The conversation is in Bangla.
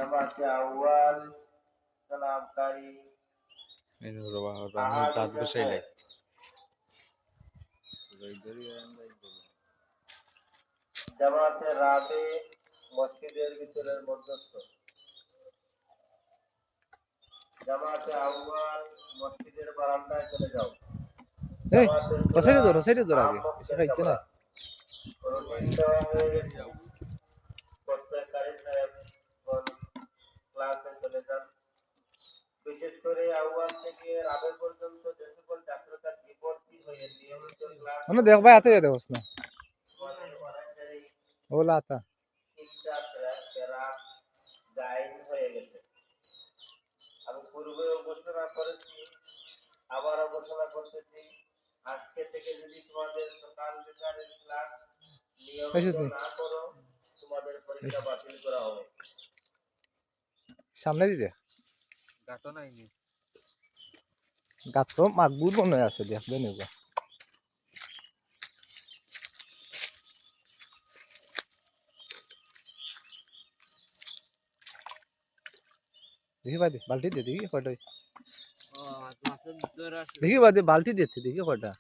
জামাতে আউয়াল সালামকারী দাঁত বসাইলে জামাতে রাবে মসজিদের ভিতরের মধ্যস্থ জামাতে আউয়াল মসজিদের বারান্দায় চলে যাও রসাইডে ধর আগে বেশি খাইতে না ক্লাসে চলে যান বিশেষ করে আউয়াল থেকে রাবে পর্যন্ত যে সকল ছাত্রছাত্রী ভর্তি হয়ে নিয়মিত ক্লাস মানে দেখ ভাই হাতে দেখোস না ওলা আতা তিনটা প্যারা গাইড হয়ে গেছে আমি পূর্বেও ঘোষণা করেছি আবারও ঘোষণা করতেছি আজকে থেকে যদি তোমাদের সকাল বিকালের ক্লাস নিয়মিত না করো তোমাদের পরীক্ষা বাতিল করা হবে সামনে দিতে গাতো নাইনি গাত তো মাকবুল মনে আছে দেখবে নেব দেখি বাদে বালতি দে দেখি কয়টা দেখি বাদে বালতি দিতে দেখি কয়টা